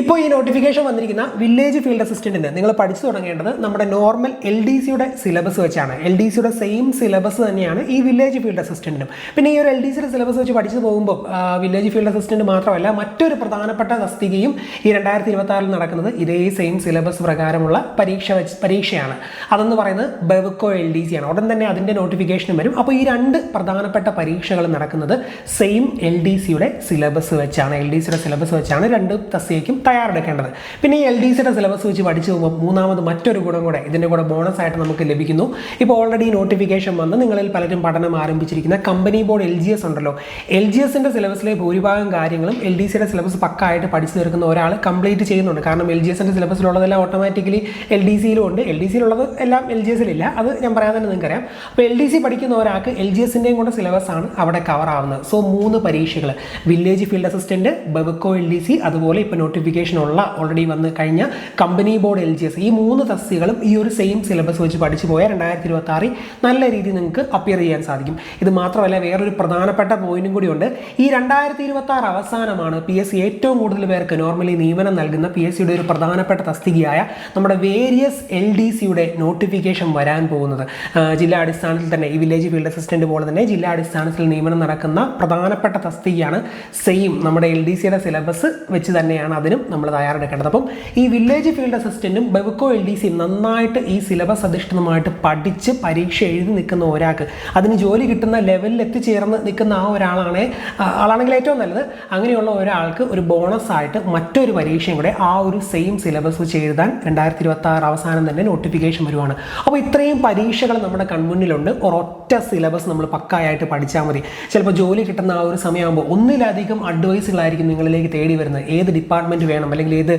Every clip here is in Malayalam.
ഇപ്പോൾ ഈ നോട്ടിഫിക്കേഷൻ വന്നിരിക്കുന്ന വില്ലേജ് ഫീൽഡ് അസിസ്റ്റന്റിന് നിങ്ങൾ പഠിച്ചു തുടങ്ങേണ്ടത് നമ്മുടെ നോർമൽ LDCയുടെ സിലബസ് വെച്ചാണ്. LDCയുടെ സെയിം സിലബസ് തന്നെയാണ് ഈ വില്ലേജ് ഫീൽഡ് അസിസ്റ്റന്റിനും. പിന്നെ ഈ ഒരു LDCയുടെ സിലബസ് വെച്ച് പഠിച്ചു പോകുമ്പോൾ വില്ലേജ് ഫീൽഡ് അസിസ്റ്റന്റ് മാത്രമല്ല, മറ്റൊരു പ്രധാനപ്പെട്ട തസ്തികയും ഈ 2026 നടക്കുന്നത് ഇതേ സെയിം സിലബസ് പ്രകാരമുള്ള പരീക്ഷയാണ്. അതെന്ന് പറയുന്നത് ബെവ്കോ LDC ആണ്. ഉടൻ തന്നെ അതിൻ്റെ നോട്ടിഫിക്കേഷനും വരും. അപ്പോൾ ഈ രണ്ട് പ്രധാനപ്പെട്ട പരീക്ഷകൾ നടക്കുന്നത് സെയിം LDCയുടെ സിലബസ് വെച്ചാണ്. LDCയുടെ സിലബസ് വെച്ചാണ് രണ്ട് തസ്തികയ്ക്കും തയ്യാറെടുക്കേണ്ടത്. പിന്നെ ഈ LDCയുടെ സിലബസ് വെച്ച് പഠിച്ചു പോകുമ്പോൾ മൂന്നാമത് മറ്റൊരു ഗുണം കൂടെ ഇതിൻ്റെ കൂടെ ബോണസ് ആയിട്ട് നമുക്ക് ലഭിക്കുന്നു. ഇപ്പോൾ ഓൾറെഡി നോട്ടിഫിക്കേഷൻ വന്ന് നിങ്ങളിൽ പലരും പഠനം ആരംഭിച്ചിരിക്കുന്ന കമ്പനി ബോർഡ് LGS ഉണ്ടല്ലോ, LGSന്റെ സിലബസിലെ ഭൂരിഭാഗം കാര്യങ്ങളും LDCയുടെ സിലബസ് പക്കായിട്ട് പഠിച്ചു തീർക്കുന്ന ഒരാൾ കംപ്ലീറ്റ് ചെയ്യുന്നുണ്ട്. കാരണം LGSന്റെ സിലബസിലുള്ളതെല്ലാം ഓട്ടോമാറ്റിക്കലി LDCയിലും ഉണ്ട്. LDCയിലുള്ളത് എല്ലാം LGSയിലില്ല. അത് ഞാൻ പറയാൻ തന്നെ നിങ്ങൾക്കറിയാം. അപ്പോൾ LDC പഠിക്കുന്ന ഒരാൾക്ക് LGSൻ്റെയും കൂടെ സിലബസ് ആണ് അവിടെ കവർ ആവുന്നത്. സോ 3 പരീക്ഷകൾ, village field assistant, Bevco LDC, അതുപോലെ ഇപ്പോൾ നോട്ടിഫിക്കേഷൻ ഉള്ള ഓൾറെഡി വന്ന് കഴിഞ്ഞ കമ്പനി ബോർഡ് LGS, ഈ 3 തസ്തികകളും ഈ ഒരു സെയിം സിലബസ് വെച്ച് പഠിച്ചു പോയാൽ 2026 നല്ല രീതിയിൽ നിങ്ങൾക്ക് അപ്പിയർ ചെയ്യാൻ സാധിക്കും. ഇത് മാത്രമല്ല, വേറൊരു പ്രധാനപ്പെട്ട പോയിന്റും കൂടിയുണ്ട്. ഈ 2026 അവസാനമാണ് PSC ഏറ്റവും കൂടുതൽ പേർക്ക് നോർമലി നിയമനം നൽകുന്ന PSCയുടെ ഒരു പ്രധാനപ്പെട്ട തസ്തികയായ നമ്മുടെ വേരിയസ് LDCയുടെ നോട്ടിഫിക്കേഷൻ വരാൻ പോകുന്നത്. ജില്ലാ അടിസ്ഥാനത്തിൽ തന്നെ ഈ വില്ലേജ് ഫീൽഡ് അസിസ്റ്റന്റ് പോലെ തന്നെ ജില്ലാ അടിസ്ഥാനത്തിൽ നിയമനം നടക്കുന്ന പ്രധാനപ്പെട്ട തസ്തികയാണ്. സെയിം നമ്മുടെ LDCയുടെ സിലബസ് വെച്ച് തന്നെയാണ് അതിനും നമ്മൾ തയ്യാറെടുക്കേണ്ടത്. അപ്പം ഈ വില്ലേജ് ഫീൽഡ് അസിസ്റ്റന്റും ബെവ്കോ LDCയും നന്നായിട്ട് ഈ സിലബസ് അധിഷ്ഠിതമായിട്ട് പഠിച്ച് പരീക്ഷ എഴുതി നിൽക്കുന്ന ഒരാൾക്ക്, അതിന് ജോലി കിട്ടുന്ന ലെവലിൽ എത്തിച്ചേർന്ന് നിൽക്കുന്ന ആ ആളാണെങ്കിൽ ഏറ്റവും നല്ലത്. അങ്ങനെയുള്ള ഒരാൾക്ക് ഒരു ബോണസ് ആയിട്ട് മറ്റൊരു പരീക്ഷയും കൂടെ ആ ഒരു സെയിം സിലബസ് വെച്ച് എഴുതാൻ 2026 അവസാനം തന്നെ നോട്ടിഫിക്കേഷൻ വരുവാണ്. അപ്പോൾ ഇത്രയും പരീക്ഷകൾ നമ്മുടെ കൺമുന്നിലുണ്ട്. ഒരൊറ്റ സിലബസ് നമ്മൾ പക്കായിട്ട് പഠിച്ചാൽ മതി. ചിലപ്പോൾ ജോലി കിട്ടുന്ന ആ ഒരു സമയമാകുമ്പോൾ ഒന്നിലധികം അഡ്വൈസുകളായിരിക്കും നിങ്ങളിലേക്ക് തേടി വരുന്നത്. ഏത് ഡിപ്പാർട്ട്മെൻറ്റ് വേണം, അല്ലെങ്കിൽ ഏത്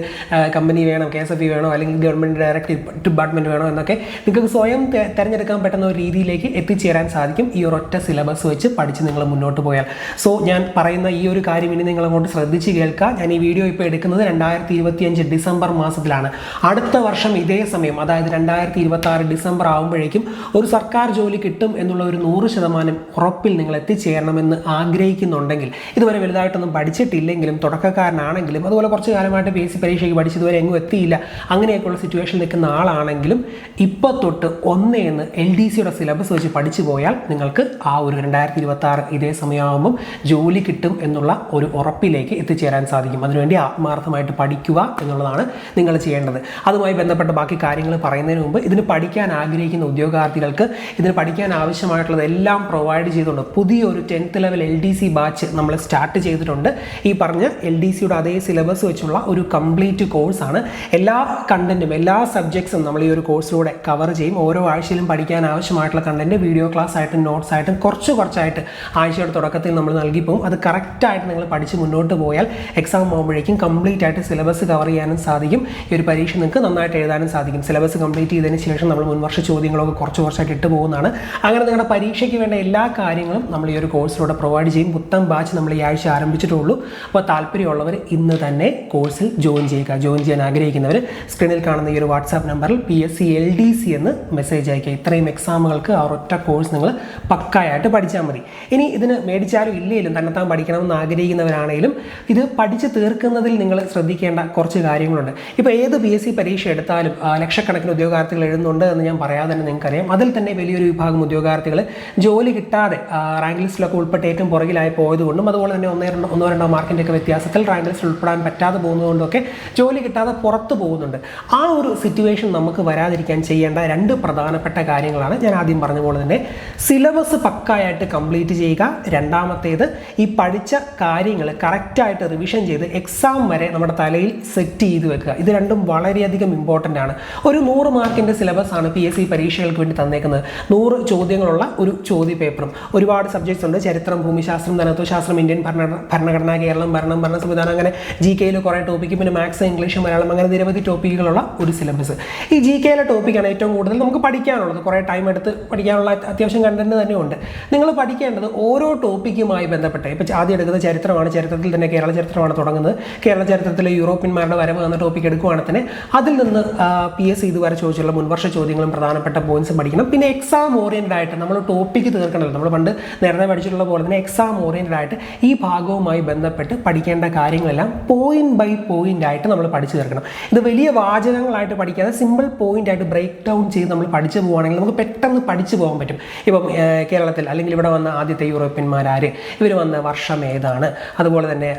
കമ്പനി വേണം, KSFE വേണോ, അല്ലെങ്കിൽ ഗവൺമെൻറ് ഡയറക്റ്റ് ഡിപ്പാർട്ട്മെൻറ്റ് വേണോ എന്നൊക്കെ നിങ്ങൾക്ക് സ്വയം തിരഞ്ഞെടുക്കാൻ പറ്റുന്ന ഒരു രീതിയിലേക്ക് എത്തിച്ചേരാൻ സാധിക്കും ഈ ഒരൊറ്റ സിലബസ് വെച്ച് പഠിച്ച് നിങ്ങൾ മുന്നോട്ട് പോയാൽ. സോ ഞാൻ പറയുന്ന ഈ ഒരു കാര്യം ഇനി നിങ്ങൾ അങ്ങോട്ട് ശ്രദ്ധിച്ച് കേൾക്കുക. ഞാൻ ഈ വീഡിയോ ഇപ്പോൾ എടുക്കുന്നത് 2025 ഡിസംബർ മാസത്തിലാണ്. അടുത്ത വർഷം ഇതേ സമയം, അതായത് 2026 ഡിസംബർ ആകുമ്പോഴേക്കും ഒരു സർക്കാർ ജോലി കിട്ടും എന്നുള്ള ഒരു 100% ഉറപ്പിൽ നിങ്ങൾ എത്തിച്ചേരണമെന്ന് ആഗ്രഹിക്കുന്നുണ്ടെങ്കിൽ, ഇതുവരെ വലുതായിട്ടൊന്നും പഠിച്ചിട്ടില്ലെങ്കിലും തുടക്കക്കാരനാണെങ്കിലും അതുപോലെ കുറച്ച് കാലമായിട്ട് PSC പരീക്ഷയ്ക്ക് പഠിച്ചതുവരെ എങ്ങും എത്തിയില്ല, അങ്ങനെയൊക്കെയുള്ള സിറ്റുവേഷനിൽ നിൽക്കുന്ന ആളാണെങ്കിലും ഇപ്പോൾ തൊട്ട് ഒന്നേന്ന് LDCയുടെ സിലബസ് വെച്ച് പഠിച്ചു പോയാൽ നിങ്ങൾക്ക് ആ ഒരു 2026 ഇതേ സമയമാകുമ്പം ജോലി കിട്ടും എന്നുള്ള ഒരു ഉറപ്പിലേക്ക് എത്തിച്ചേരാൻ സാധിക്കും. അതിനുവേണ്ടി ആത്മാർത്ഥമായിട്ട് പഠിക്കുക എന്നുള്ളതാണ് നിങ്ങൾ ചെയ്യേണ്ടത്. അതുമായി ബന്ധപ്പെട്ട ബാക്കി കാര്യങ്ങൾ പറയുന്നതിന് മുമ്പ്, ഇതിന് പഠിക്കാൻ ആഗ്രഹിക്കുന്ന ഉദ്യോഗാർത്ഥികൾക്ക് ഇതിന് പഠിക്കാൻ ആവശ്യമായിട്ടുള്ളതെല്ലാം പ്രൊവൈഡ് ചെയ്തുകൊണ്ട് പുതിയൊരു 10th ലെവൽ LDC ബാച്ച് നമ്മൾ സ്റ്റാർട്ട് ചെയ്തിട്ടുണ്ട്. ഈ പറഞ്ഞ LDCയുടെ അതേ സിലബസ് വെച്ചുള്ള ഒരു കംപ്ലീറ്റ് കോഴ്സാണ്. എല്ലാ കണ്ടന്റും എല്ലാ സബ്ജക്ട്സും നമ്മൾ ഈ ഒരു കോഴ്സിലൂടെ കവർ ചെയ്യും. ഓരോ ആഴ്ചയിലും പഠിക്കാൻ ആവശ്യമായിട്ടുള്ള കണ്ടന്റ് വീഡിയോ ക്ലാസ് ആയിട്ടും നോട്ട്സ് ആയിട്ടും കുറച്ചായിട്ട് ആഴ്ചയുടെ തുടക്കത്തിൽ നമ്മൾ നൽകി പോകും. അത് കറക്റ്റായിട്ട് നിങ്ങൾ പഠിച്ച് മുന്നോട്ട് പോയാൽ എക്സാം ആകുമ്പോഴേക്കും കംപ്ലീറ്റ് ആയിട്ട് സിലബസ് കവർ ചെയ്യാനും സാധിക്കും. ഈ ഒരു പരീക്ഷ നിങ്ങൾക്ക് നന്നായിട്ട് എഴുതാനും സാധിക്കും. സിലബസ് കംപ്ലീറ്റ് ചെയ്തതിന് ശേഷം നമ്മൾ മുൻവർഷ ചോദ്യങ്ങളൊക്കെ കുറച്ചായിട്ട് ഇട്ട് പോകുന്നതാണ്. അങ്ങനെ നിങ്ങളുടെ പരീക്ഷയ്ക്ക് വേണ്ട എല്ലാ കാര്യങ്ങളും നമ്മൾ ഈ ഒരു കോഴ്സിലൂടെ പ്രൊവൈഡ് ചെയ്യും. പുത്തൻ ബാച്ച് നമ്മൾ ഈ ആഴ്ച ആരംഭിച്ചിട്ടുള്ളൂ. അപ്പോൾ താല്പര്യമുള്ളവർ ഇന്ന് തന്നെ കോഴ്സിൽ ജോയിൻ ചെയ്യുക. ജോയിൻ ചെയ്യാൻ ആഗ്രഹിക്കുന്നവർ സ്ക്രീനിൽ കാണുന്ന ഈ ഒരു വാട്സാപ്പ് നമ്പറിൽ PSC LDC എന്ന് മെസ്സേജ് അയക്കുക. ഇത്രയും എക്സാമുകൾക്ക് ആ ഒറ്റ കോഴ്സ് നിങ്ങൾ പക്കായിട്ട് പഠിച്ചാൽ മതി. ഇനി ഇതിന് മേടിച്ചാലും ഇല്ലെങ്കിലും തന്നെത്താൻ പഠിക്കണമെന്ന് ആഗ്രഹിക്കുന്നവരാണെങ്കിലും ഇത് പഠിച്ച് തീർക്കുന്നതിൽ നിങ്ങൾ ശ്രദ്ധിക്കേണ്ട കുറച്ച് കാര്യങ്ങളുണ്ട്. ഇപ്പോൾ ഏത് PSC പരീക്ഷ എടുത്താലും ലക്ഷക്കണക്കിന് ഉദ്യോഗാർത്ഥികൾ എഴുതുന്നുണ്ട് എന്ന് ഞാൻ പറയാതെ തന്നെ നിങ്ങൾക്കറിയാം. അതിൽ തന്നെ വലിയൊരു വിഭാഗം ഉദ്യോഗാർത്ഥികൾ ജോലി കിട്ടാതെ റാങ്ക് ലിസ്റ്റിലൊക്കെ ഉൾപ്പെട്ട് ഏറ്റവും പുറകിലായി പോയതുകൊണ്ടും അതുപോലെ തന്നെ ഒന്നോ രണ്ടോ മാർക്കിൻ്റെ ഒക്കെ വ്യത്യാസത്തിൽ റാങ്ക് ലിസ്റ്റിൽ ഉൾപ്പെടാൻ പറ്റാതെ പോകുന്നതുകൊണ്ടൊക്കെ ജോലി കിട്ടാതെ പുറത്തു പോകുന്നുണ്ട്. ആ ഒരു സിറ്റുവേഷൻ നമുക്ക് വരാതിരിക്കാൻ ചെയ്യേണ്ട 2 പ്രധാനപ്പെട്ട കാര്യങ്ങളാണ് ഞാൻ ആദ്യം പറഞ്ഞ പോലെ തന്നെ. സിലബസ് പക്കായിട്ട് കംപ്ലീറ്റ് ചെയ്യുക. രണ്ടാമത്തേത്, ഈ പഠിച്ച കാര്യങ്ങൾ കറക്റ്റായിട്ട് റിവിഷൻ ചെയ്ത് എക്സാം വരെ നമ്മുടെ തലയിൽ സെറ്റ് ചെയ്ത് വെക്കുക. ഇത് രണ്ടും വളരെയധികം ഇമ്പോർട്ടൻ്റ് ആണ്. ഒരു 100 മാർക്കിൻ്റെ സിലബസ് ആണ് PSC പരീക്ഷകൾക്ക് വേണ്ടി തന്നേക്കുന്നത്. 100 ചോദ്യങ്ങളുള്ള ഒരു ചോദ്യ പേപ്പറും ഒരുപാട് സബ്ജക്ട്സ് ഉണ്ട്. ചരിത്രം, ഭൂമിശാസ്ത്രം, ധനത്വശാസ്ത്രം, ഇന്ത്യൻ ഭരണഘടന, കേരളം, ഭരണ സംവിധാനം, അങ്ങനെ GKയിൽ കുറേ ടോപ്പിക്ക്, പിന്നെ മാത്സ്, ഇംഗ്ലീഷ്, മലയാളം, അങ്ങനെ നിരവധി ടോപ്പിക്കുകളുള്ള ഒരു സിലബസ്. ഈ GKയിലെ ടോപ്പിക്കാണ് ഏറ്റവും കൂടുതൽ നമുക്ക് പഠിക്കാനുള്ളത്. കുറേ ടൈം എടുത്ത് പഠിക്കാനുള്ള അത്യാവശ്യം കണ്ടന്റ് തന്നെ ഉണ്ട്. നിങ്ങൾ പഠിക്കേണ്ടത് ഓരോ ടോപ്പിക്കുമായി ബന്ധപ്പെട്ട്, ഇപ്പോൾ ആദ്യം എടുക്കുന്നത് ചരിത്രമാണ്. ചരിത്രത്തിൽ തന്നെ കേരള ചരിത്രമാണ് തുടങ്ങുന്നത്. കേരള ചരിത്രത്തിലെ യൂറോപ്യന്മാരുടെ വരവ് എന്ന ടോപ്പിക്ക് എടുക്കുകയാണെങ്കിൽ തന്നെ അതിൽ നിന്ന് PSC ഇതുവരെ ചോദിച്ചുള്ള മുൻവർഷ ചോദ്യങ്ങളും പ്രധാനപ്പെട്ട പോയിന്റ്സും പഠിക്കണം. പിന്നെ എക്സാം ഓറിയൻറ്റഡ് ആയിട്ട് നമ്മൾ ടോപ്പിക്ക് തീർക്കണമല്ലോ. നമ്മൾ പണ്ട് നേരത്തെ പഠിച്ചിട്ടുള്ള പോലെ തന്നെ എക്സാം ഓറിയൻറ്റഡ് ആയിട്ട് ഈ ഭാഗവുമായി ബന്ധപ്പെട്ട് പഠിക്കേണ്ട കാര്യങ്ങളെല്ലാം പോയിന്റ് ബൈ പോയിന്റ് ആയിട്ട് നമ്മൾ പഠിച്ചു തീർക്കണം. ഇത് വലിയ വാചകങ്ങളായിട്ട് പഠിക്കാതെ സിമ്പിൾ പോയിന്റ് ആയിട്ട് ബ്രേക്ക് ഡൗൺ ചെയ്ത് നമ്മൾ പഠിച്ചു പോവുകയാണെങ്കിൽ നമുക്ക് പെട്ടെന്ന് പഠിച്ചു പോകാൻ പറ്റും. ഇപ്പം കേരളത്തിൽ അല്ലെങ്കിൽ ഇവിടെ വന്ന ആദ്യത്തെ യൂറോപ്യന്മാരാര്, ഇവർ വന്ന വർഷം ഏതാണ്, അതുപോലെ തന്നെ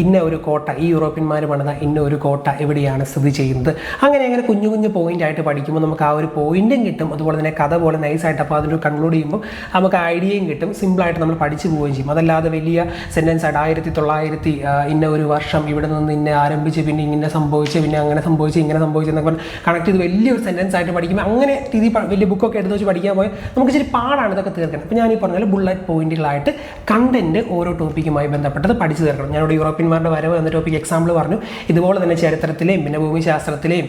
ഇന്ന ഒരു കോട്ട, ഈ യൂറോപ്യന്മാർ പണിത ഇന്ന ഒരു കോട്ട എവിടെയാണ് സ്ഥിതി ചെയ്യുന്നത്, അങ്ങനെ കുഞ്ഞു കുഞ്ഞു പോയിന്റ് ആയിട്ട് പഠിക്കുമ്പോൾ നമുക്ക് ആ ഒരു പോയിന്റും കിട്ടും. അതുപോലെ തന്നെ കഥ പോലെ നൈസായിട്ട് അപ്പോൾ അതിനൊരു കൺക്ലൂഡ് ചെയ്യുമ്പോൾ നമുക്ക് ഐഡിയയും കിട്ടും. സിമ്പിളായിട്ട് നമ്മൾ പഠിച്ചു പോവുകയും ചെയ്യും. അതല്ലാതെ വലിയ സെൻറ്റൻസ് ആയിട്ട് 1900 ഇന്ന ഒരു വർഷം ഇവിടെ നിന്ന് ഇന്നെ ആരംഭിച്ച് പിന്നെ ഇങ്ങനെ സംഭവിച്ച് പിന്നെ അങ്ങനെ സംഭവിച്ച് ഇങ്ങനെ സംഭവിച്ചു എന്നൊക്കെ കണക്ട് ചെയ്ത് വലിയൊരു സെൻറ്റൻസ് ആയിട്ട് പഠിക്കുമ്പോൾ അങ്ങനെ രീതി വലിയ ബുക്കൊക്കെ എടുത്ത് വെച്ച് പഠിക്കാൻ പോയാൽ നമുക്ക് ഇച്ചിരി പാടാണ് ഇതൊക്കെ തീർക്കണം. അപ്പോൾ ഞാൻ ഈ പറഞ്ഞാൽ ബുള്ളറ്റ് പോയിന്റുകളായിട്ട് കണ്ടന്റ് ഓരോ ടോപ്പിക്കുമായി ബന്ധപ്പെട്ടത് പഠിച്ചു തീർക്കണം. ഞാനിവിടെ യൂറോപ്യന്മാരുടെ വരവ് എന്ന ടോപ്പിക് എക്സാമ്പിൾ പറഞ്ഞു. ഇതുപോലെ തന്നെ ചരിത്രത്തിലെയും പിന്നെ ഭൂമിശാസ്ത്രത്തിലെയും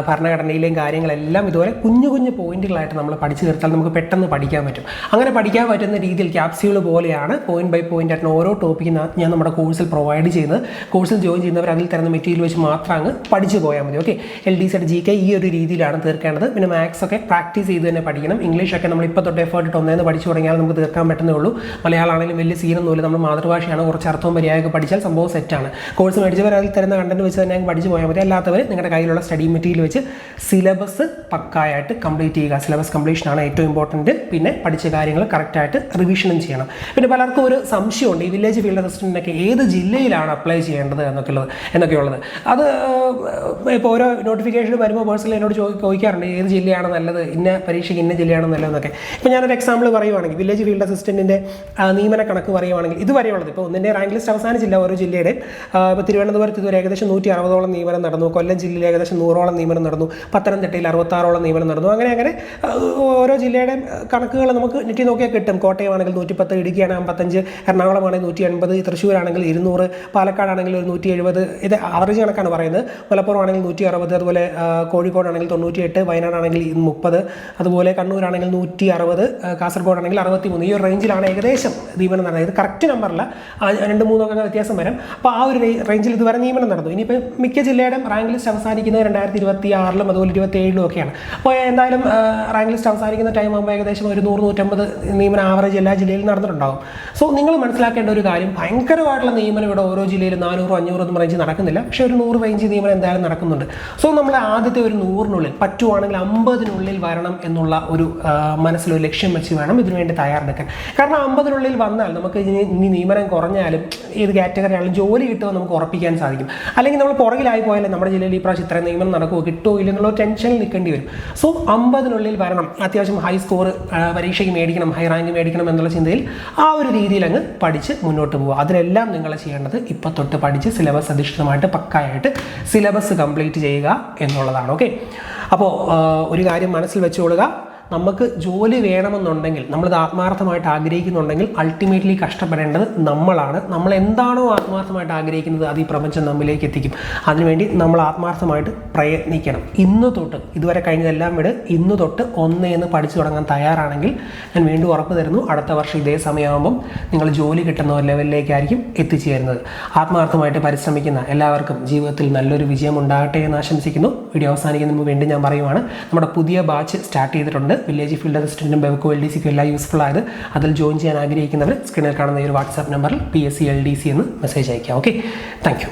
ഭരണഘടനയിലെയും കാര്യങ്ങളെല്ലാം ഇതുപോലെ കുഞ്ഞു കുഞ്ഞു പോയിന്റുകളായിട്ട് നമ്മൾ പഠിച്ചു തീർത്താൽ നമുക്ക് പെട്ടെന്ന് പഠിക്കാൻ പറ്റും. അങ്ങനെ പഠിക്കാൻ പറ്റുന്ന രീതിയിൽ ക്യാപ്സ്യൂൾ പോലെയാണ് പോയിന്റ് ബൈ പോയിന്റ് ആയിട്ട് ഓരോ ടോപ്പിക്കും ഞാൻ നമ്മുടെ കോഴ്സിൽ പ്രൊവൈഡ് ചെയ്യുന്നത്. കോഴ്സിൽ ജോയിൻ ചെയ്യുന്നവർ അതിൽ തരുന്ന മെറ്റീരിയൽ വെച്ച് മാത്രം അങ്ങ് പഠിച്ചു പോയാൽ മതി. ഓക്കെ, LDC GK ഈ ഒരു രീതിയിലാണ് തീർക്കേണ്ടത്. പിന്നെ മാത്സ് ഒക്കെ പ്രാക്ടീസ് ചെയ്ത് തന്നെ പഠിക്കണം. ഇംഗ്ലീഷൊക്കെ നമ്മൾ ഇപ്പോൾ തൊട്ട് എഫേർട്ട് ഇട്ട് ഒന്നേന്ന് പഠിച്ചു തുടങ്ങിയാൽ നമുക്ക് തീർക്കാൻ പറ്റുന്നേ ഉള്ളൂ. മലയാളമാണെങ്കിലും വലിയ സീനൊന്നുമില്ല. നമ്മൾ മാതൃഭാഷയാണ്, കുറച്ച് അർത്ഥവും മര്യാദയൊക്കെ പഠിച്ചാൽ സംഭവം സെറ്റാണ്. കോഴ്സ് മേടിച്ചവർ അതിൽ തരുന്ന കണ്ടന്റ് വെച്ച് തന്നെ പഠിച്ചു പോയാൽ മതി. അല്ലാത്തവർ നിങ്ങളുടെ കയ്യിലുള്ള സ്റ്റഡി മെറ്റീരിയൽ വെച്ച് സിലബസ് പക്കായിട്ട് കംപ്ലീറ്റ് ചെയ്യുക. സിലബസ് കംപ്ലീഷനാണ് ഏറ്റവും ഇമ്പോർട്ടൻറ്റ്. പിന്നെ പഠിച്ച കാര്യങ്ങൾ കറക്റ്റായിട്ട് റിവിഷനും ചെയ്യണം. പിന്നെ പലർക്കും ഒരു സംശയമുണ്ട്, ഈ വില്ലേജ് ഫീൽഡ് അസിസ്റ്റൻറ്റിനൊക്കെ ഏത് ജില്ലയിലാണ് അപ്ലൈ ചെയ്യേണ്ടത് എന്നൊക്കെയുള്ളത്. അത് ഇപ്പോൾ ഓരോ നോട്ടിഫിക്കേഷൻ വരുമ്പോൾ പേഴ്സണലി എന്നോട് ചോദിക്കാറുണ്ട് ഏത് ജില്ലയാണ് നല്ലത്, ഇന്ന പരീക്ഷയ്ക്ക് ഇന്ന ജില്ലയാണ് നല്ലതെന്നൊക്കെ. ഇപ്പോൾ ഞാനൊരു എക്സാമ്പിൾ പറയുവാണെങ്കിൽ വില്ലേജ് ഫീൽഡ് അസിസ്റ്റൻറ്റിൻ്റെ നിയമന കണക്ക് പറയുവാണെങ്കിൽ ഇതുവരെയുള്ളത് ഇപ്പോൾ ഒന്നിൻ്റെ റാങ്ക് ലിസ്റ്റ് അവസാനിച്ചില്ല ഓരോ ജില്ലയുടെ. ഇപ്പോൾ തിരുവനന്തപുരത്ത് ഇതുവരെ ഏകദേശം 160ഓളം നിയമനം നടന്നു. കൊല്ലം ജില്ലയിൽ ഏകദേശം 100ഓളം നിയമനം നടന്നു. പത്തനംതിട്ടയിൽ 66ഓളം നിയമനം നടന്നു. അങ്ങനെ ഓരോ ജില്ലയുടെ കണക്കുകൾ നമുക്ക് നെറ്റിൽ നോക്കിയാൽ കിട്ടും. കോട്ടയമാണെങ്കിൽ 110, ഇടുക്കിയാണ് 55, എറണാകുളമാണെങ്കിൽ 180, തൃശ്ശൂരാണെങ്കിൽ 200, പാലക്കാടാണെങ്കിൽ ഒരു 170. ഇത് ആവറേജ് കണക്കാണ് പറയുന്നത്. മലപ്പുറം ആണെങ്കിൽ 160, അതുപോലെ കോഴിക്കോടാണെങ്കിൽ 98, വയനാടാണെങ്കിൽ 30, അതുപോലെ കണ്ണൂരാണെങ്കിൽ 160, കാസർഗോഡാണെങ്കിൽ 63. ഈ ഒരു റേഞ്ചിലാണ് ഏകദേശം നിയമനം നടന്നത്. ഇത് കറക്റ്റ് നമ്പറല്ല, 2-3 ഒക്കെ വ്യത്യാസം വരാം. അപ്പോൾ ആ ഒരു റേഞ്ചിൽ ഇതുവരെ നിയമനം നടന്നു. ഇനിയിപ്പോൾ മിക്ക ജില്ലയുടെ റാങ്ക് ലിസ്റ്റ് അവസാനിക്കുന്നത് 2026 അതുപോലെ 2027 ഒക്കെയാണ്. അപ്പോൾ എന്തായാലും റാങ്ക് ലിസ്റ്റ് അവസാനിക്കുന്ന ടൈം ആകുമ്പോൾ ഏകദേശം ഒരു 100-150 നിയമനം ആവറേജ് എല്ലാ ജില്ലയിലും നടന്നിട്ടുണ്ടാകും. സോ നിങ്ങൾ മനസ്സിലാക്കേണ്ട ഒരു കാര്യം, ഭയങ്കരമായിട്ടുള്ള നിയമനം ഇവിടെ ഓരോ ജില്ലയിൽ 400-500 ഒന്നും റേഞ്ച് നടക്കുന്നില്ല. പക്ഷേ ഒരു 100 റേഞ്ച് നിയമനം എന്തായാലും നടക്കുന്നുണ്ട്. സോ നമ്മൾ ആദ്യത്തെ ഒരു 100-നുള്ളിൽ പറ്റുവാണെങ്കിൽ 50-നുള്ളിൽ വരണം എന്നുള്ള ഒരു മനസ്സിലൊരു ലക്ഷ്യം വെച്ച് വേണം ഇതിനുവേണ്ടി തയ്യാറെടുക്കാൻ. കാരണം 50-നുള്ളിൽ വന്നാൽ നമുക്ക് ഇനി നിയമനം കുറഞ്ഞാലും ഏത് കാറ്റഗറി ആണെങ്കിലും ജോലി കിട്ടുമോ നമുക്ക് ഉറപ്പിക്കാൻ സാധിക്കും. അല്ലെങ്കിൽ നമ്മൾ പുറകിലായി പോയാലും നമ്മുടെ ജില്ലയിൽ ഈ പ്രാവശ്യം ഇത്രയും നിയമനം നടക്കുമോ കിട്ടുമോ ഇല്ലെന്നുള്ള ടെൻഷനിൽ നിൽക്കേണ്ടി വരും. സോ 50-നുള്ളിൽ വരണം, അത്യാവശ്യം ഹൈ സ്കോർ പരീക്ഷയ്ക്ക് മേടിക്കണം, ഹൈ റാങ്ക് മേടിക്കണം എന്നുള്ള ചിന്തയിൽ ആ ഒരു രീതിയിൽ അങ്ങ് പഠിച്ച് മുന്നോട്ട് പോകുക. അതിലെല്ലാം നിങ്ങൾ ചെയ്യേണ്ടത് ഇപ്പം തൊട്ട് പഠിച്ച് സിലബസ് അധിഷ്ഠിതമായിട്ട് പക്കായിട്ട് സിലബസ് കംപ്ലീറ്റ് ചെയ്യുക എന്നുള്ളതാണ്. ഓക്കെ, അപ്പോൾ ഒരു കാര്യം മനസ്സിൽ വെച്ചുകൊള്ളുക, നമുക്ക് ജോലി വേണമെന്നുണ്ടെങ്കിൽ, നമ്മളിത് ആത്മാർത്ഥമായിട്ട് ആഗ്രഹിക്കുന്നുണ്ടെങ്കിൽ അൾട്ടിമേറ്റ്ലി കഷ്ടപ്പെടേണ്ടത് നമ്മളാണ്. നമ്മൾ എന്താണോ ആത്മാർത്ഥമായിട്ട് ആഗ്രഹിക്കുന്നത് അത് ഈ പ്രപഞ്ചം നമ്മിലേക്ക് എത്തിക്കും. അതിനുവേണ്ടി നമ്മൾ ആത്മാർത്ഥമായിട്ട് പ്രയത്നിക്കണം. ഇന്ന് തൊട്ട്, ഇതുവരെ കഴിഞ്ഞതെല്ലാം വിട്, ഇന്ന് തൊട്ട് എന്ന് പഠിച്ചു തുടങ്ങാൻ തയ്യാറാണെങ്കിൽ ഞാൻ വീണ്ടും ഉറപ്പ് തരുന്നു, അടുത്ത വർഷം ഇതേ സമയമാകുമ്പം നിങ്ങൾ ജോലി കിട്ടുന്ന ഒരു ലെവലിലേക്കായിരിക്കും എത്തിച്ചേരുന്നത്. ആത്മാർത്ഥമായിട്ട് പരിശ്രമിക്കുന്ന എല്ലാവർക്കും ജീവിതത്തിൽ നല്ലൊരു വിജയം ഉണ്ടാകട്ടെ എന്ന് ആശംസിക്കുന്നു. വീഡിയോ അവസാനിക്കുന്നതിന് മുമ്പ് വീണ്ടും ഞാൻ പറയുവാണ്, നമ്മുടെ പുതിയ ബാച്ച് സ്റ്റാർട്ട് ചെയ്തിട്ടുണ്ട്. വില്ലേജ് ഫീൽഡ് അസിസ്റ്റൻറ്റും ബെവ്കോ LDCക്കും എല്ലാം യൂസ്ഫുൾ ആയത്. അതിൽ ജോയിൻ ചെയ്യാൻ ആഗ്രഹിക്കുന്നവർ സ്ക്രീനിൽ കാണുന്ന ഈ ഒരു വാട്സാപ്പ് നമ്പറിൽ PSC LDC എന്ന് മെസ്സേജ് അയക്കാം. Okay, thank you.